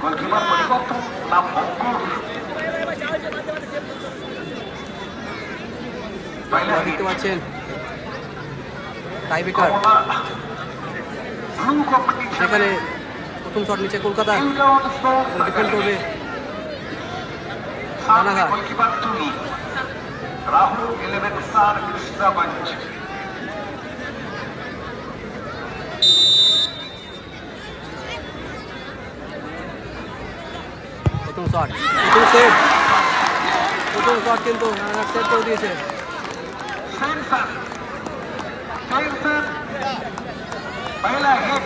Goalkeeper পরিবর্তন নাম অঙ্কুর। দেখতে পাচ্ছেন টাইব্রেকার, সেখানে প্রথম শট নিচে কলকাতা, ডিফেন্ড করবে রানাঘাট। রাহুল 11 স্টার কৃষ্ণগঞ্জ। প্রথম শট, প্রথম সেভ, প্রথম শট কিন্তু রানাঘাট সেভ করে দিয়েছে। पहला हिट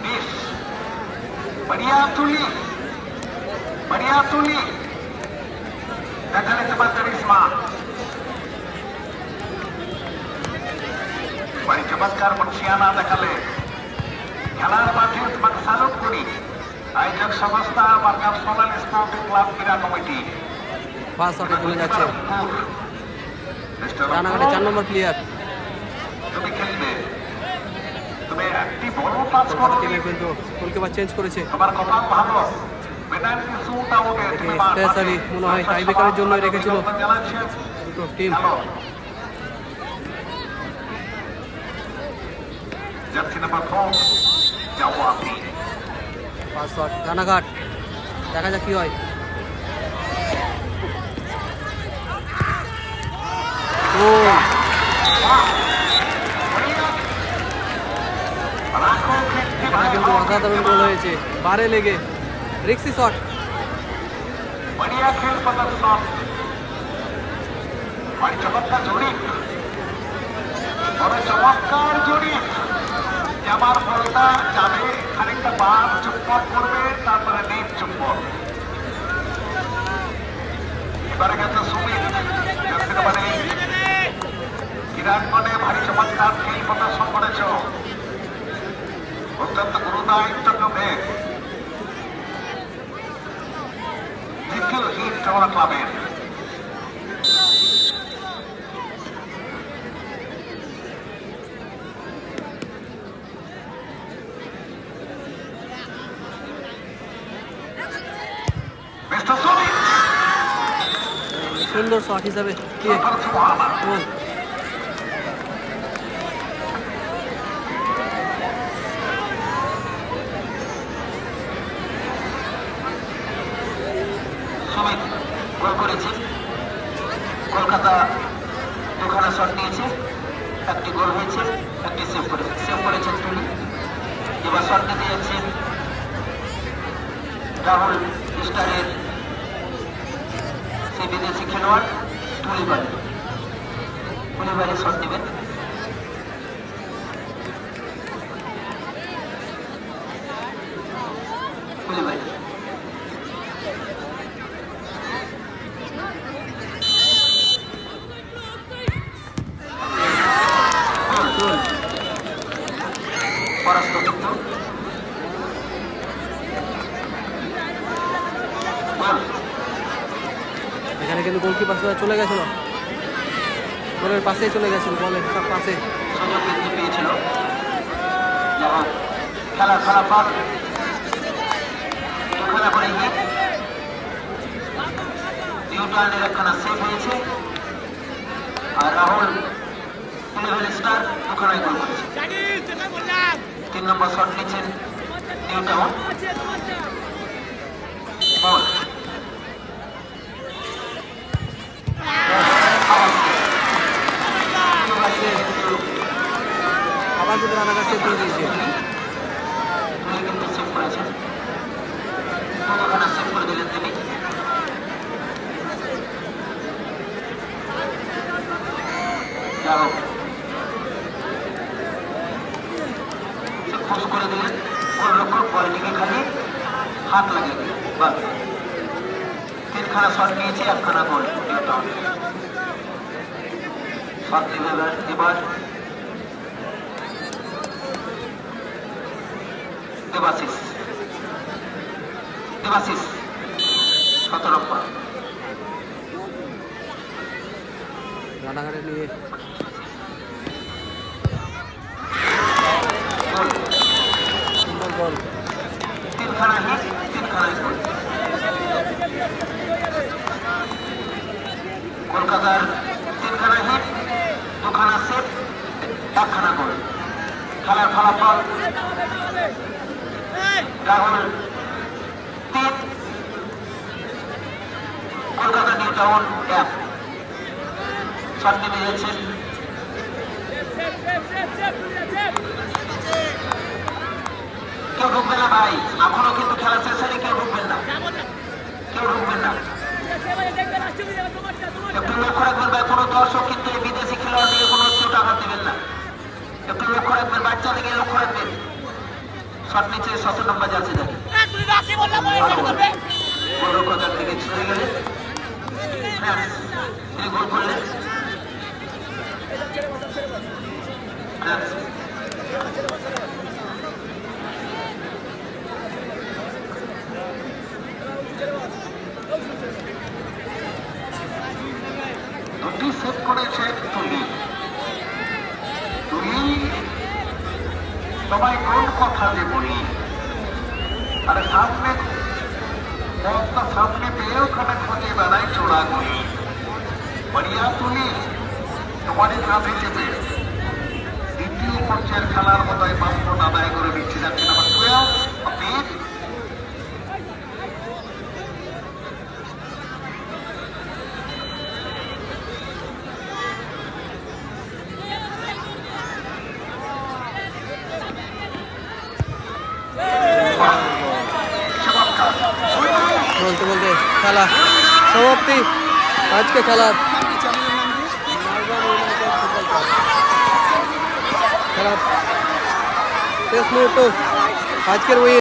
20, बढ़िया तुली দেখা যেতে পারে করিশ্মা। বড় চমৎকার বক্সিয়ানা দেখালে। খেলার মাঠে তোমাকে স্যালুট করি। আয়োজক সংস্থা মার্কাস সোনালী স্পোর্টিং ক্লাব ক্রীড়া কমিটি। ফার্স্ট শটে চলে যাচ্ছে রানাঘাটের 4 নম্বর প্লেয়ার। তুমি খেলবে, তুমি একটি বড় পাস করো, কিন্তু গোলকিপার চেঞ্জ করেছে। তোমার কপাল ভালো। পেনাল্টি শুট আউটে তুমি স্পেশালি মনে হয় টাইব্রেকারের জন্য রেখেছিল দুটো টিম। জার্সি নাম্বার 4 জাওয়াতি। ফার্স্ট শট রানাঘাট, দেখা যাক কি হয়। কিন্তু অসাধারণ গোল হয়েছে, বারে লেগে রিক্সি শট। बढ़िया खेल प्रदर्शन, बड़ी चमत्कार জড়িত, বড় চমৎকার জড়িত। যাবার বলটা যাবে খানিকটা বার চুম্বক করবে, তারপরে ডিপ চুম্বক। এবারে গেছে সুমিত, ক্রীড়াঙ্গনে ভারী চমৎকার খেল প্রদর্শন করেছ, অত্যন্ত গুরুদায়িত্ব ক্রমে দ্বিতীয় হিট আমার ক্লাবের। সুন্দর শট হিসাবে সুমিত গোল করেছে। কলকাতা দুখানা শট নিয়েছে, একটি গোল হয়েছে, একটি সেভ করেছেন তুলি। এবার শট নিতে যাচ্ছেন রাহুল স্টারের সেই বিদেশি খেলোয়াড় তুলিবাড়ি শট নেবেন। তুলিবাড়ি পরাস্ত কিন্তু এখানে কিন্তু গোলকিপার চলে গেছিল, গোলের পাশেই চলে গেছিল, বলের সব পাশে সুযোগ বৃদ্ধি পেয়েছিল। খেলা ফলাফল দুখানা করে হিট, নিউটনের একখানা সেভ হয়েছে, আর রাহুল 11 স্টার দুখানায় গোল করেছে। 3 নম্বর শট নিচ্ছেন নিউটাউন। বল আবার কিন্তু রানাঘাট সেভ করে দিয়েছে। কিন্তু সেভ করেছেন, দুখানা সেভ করে দিলেন তিনি। খোঁজ করে দিলেন, গোলরক্ষক বলটিকে খালি হাত লাগিয়ে দিলেন। বাস 3খানা শট নিয়েছে, 1খানা গোল নিউটাউন। শট নেবে এবার দেবাশিস 17 নম্বর। রানাঘাটে নিয়ে সুন্দর গোল, 3খানা হিট, 3খানা গোল। কলকাতার 3খানা হিট, 2খানা সেট, 1খানা গোল। খেলার ফলাফল Rahul 3, Kolkata new town 1। Shot নেমে যাচ্ছেন কেউ ঢুকবে না ভাই, এখনো কিন্তু খেলা শেষ হয়নি, কেউ ঢুকবেন না, কেউ ঢুকবেন না। একটু লক্ষ্য রাখবেন ভাই, কোনো দর্শক কিন্তু এই বিদেশি খেলোয়াড় দিকে কোনো চোট আঘাত দেবেন না। একটু লক্ষ্য রাখবেন, বাচ্চা দিকে লক্ষ্য রাখবেন। শট নিচে 17 নম্বর যাচ্ছে দেখি গোলরক্ষকের দিকে ছুটে গেলে তিনি গোল করলেন। দুটি সেট করেছে তুমি, তুমি সবাই কোন কথা যে বলি, আরে সামনে বলটা সামনে পেয়ে ওখানে খোঁজে বেড়াই চোরা গুলি বড়িয়া তুলি তোমারই কাঁধে চেপে দ্বিতীয় পর্যায়ের খেলার মতোই পাসপোর্ট আদায় করে দিচ্ছি। যাচ্ছে নাম্বার 12 আপনি বলতে বলতে খেলা সমাপ্তি আজকে খেলার খেলার শেষ মুহূর্ত আজকের ওই